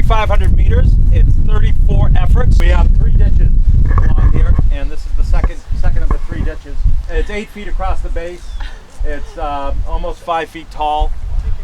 3,500 meters. It's 34 efforts. We have 3 ditches along here, and this is the second of the 3 ditches. It's 8 feet across the base. It's almost 5 feet tall.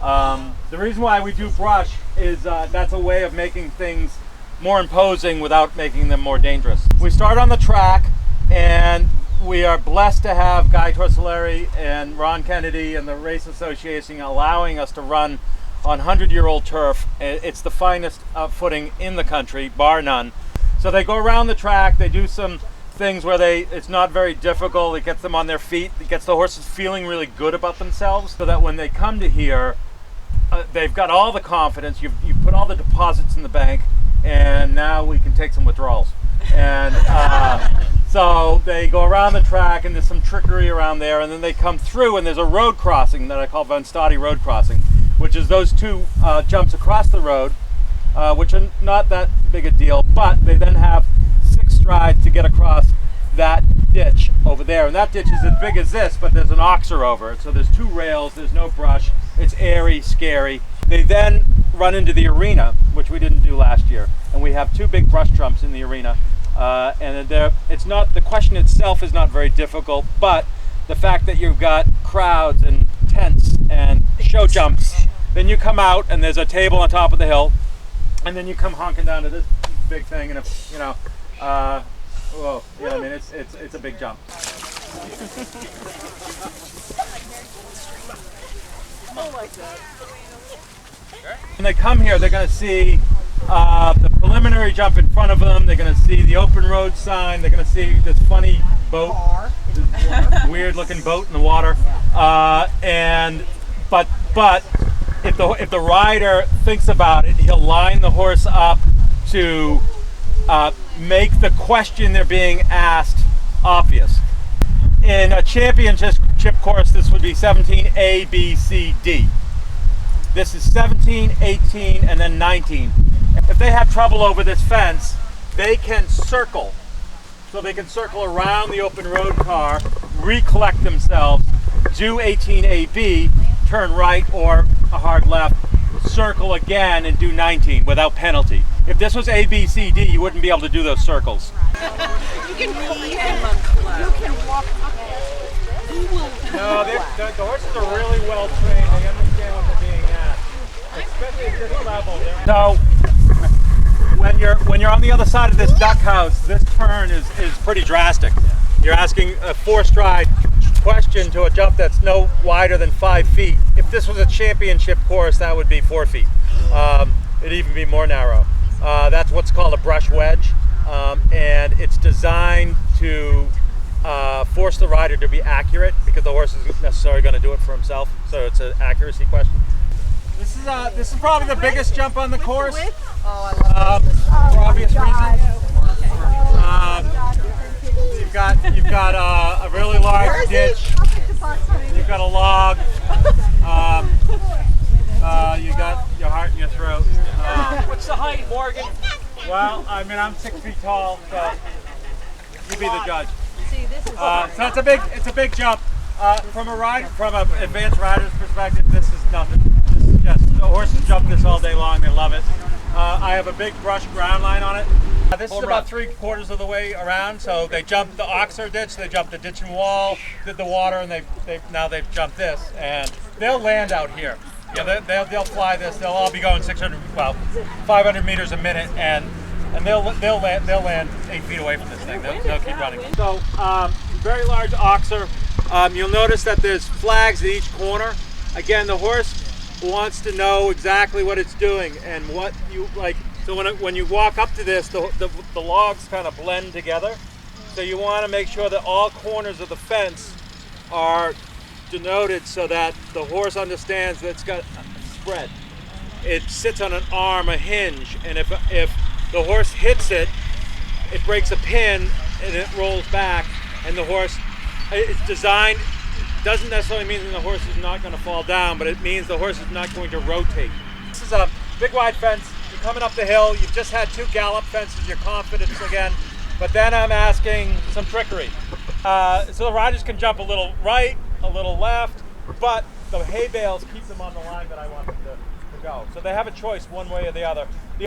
The reason why we do brush is that's a way of making things more imposing without making them more dangerous. We start on the track, and we are blessed to have Guy Torcelleri and Ron Kennedy and the Race Association allowing us to run on 100-year-old turf. It's the finest footing in the country, bar none. So they go around the track, they do some things where it's not very difficult, it gets them on their feet, it gets the horses feeling really good about themselves, so that when they come to here, they've got all the confidence, you've put all the deposits in the bank, and now we can take some withdrawals. And so they go around the track, and there's some trickery around there, and then they come through, and there's a road crossing that I call Van Stade Road Crossing, which is those 2 jumps across the road, which are not that big a deal, but they then have 6 strides to get across that ditch over there. And that ditch is as big as this, but there's an oxer over it. So there's 2 rails, there's no brush, it's airy, scary. They then run into the arena, which we didn't do last year. And we have 2 big brush jumps in the arena. And the question itself is not very difficult, but the fact that you've got crowds and tents and show jumps, then you come out and there's a table on top of the hill, and then you come honking down to this big thing, and it's, whoa, yeah, I mean, it's a big jump. When they come here, they're going to see the preliminary jump in front of them. They're going to see the open road sign. They're going to see this funny boat, this weird-looking boat in the water. But if the rider thinks about it, he'll line the horse up to make the question they're being asked obvious. In a championship course, this would be 17 A, B, C, D. This is 17, 18, and then 19. If they have trouble over this fence, they can circle. So they can circle around the open road car, recollect themselves, do 18 A, B, turn right or a hard left, circle again, and do 19 without penalty. If this was A, B, C, D, you wouldn't be able to do those circles. You can walk up. No, the horses are really well trained. They understand what they're being asked, especially at this level. So when you're on the other side of this duck house, this turn is pretty drastic. You're asking a 4-stride question to a jump that's no wider than 5 feet. If this was a championship course, that would be 4 feet. It'd even be more narrow. That's what's called a brush wedge, and it's designed to force the rider to be accurate, because the horse isn't necessarily going to do it for himself. So it's an accuracy question. This is probably the biggest jump on the course. Oh, I love this. For obvious reasons. You've got a really large ditch. You've got a log. You got your heart in your throat. What's the height, Morgan? Well, I mean, I'm 6 feet tall, so you be the judge. See, this is So it's a big jump. From an advanced rider's perspective, this is nothing. This is just, the horses jump this all day long. They love it. I have a big brush ground line on it. This is about 3/4 of the way around. So they jumped the oxer ditch, they jumped the ditch and wall, did the water, and now they've jumped this, and they'll land out here. Yeah, they'll fly this. They'll all be going 500 meters a minute, and they'll land 8 feet away from this thing. They'll keep running. So very large oxer. You'll notice that there's flags at each corner. Again, the horse wants to know exactly what it's doing and what you like. So when you walk up to this, the logs kind of blend together. So you want to make sure that all corners of the fence are denoted so that the horse understands that it's got a spread. It sits on an arm, a hinge, and if the horse hits it, it breaks a pin and it rolls back, and the horse, it's designed, doesn't necessarily mean that the horse is not going to fall down, but it means the horse is not going to rotate. This is a big wide fence. You're coming up the hill, you've just had 2 gallop fences, you're confident again, but then I'm asking some trickery. So the riders can jump a little right, a little left, but the hay bales keep them on the line that I want them to go. So they have a choice one way or the other.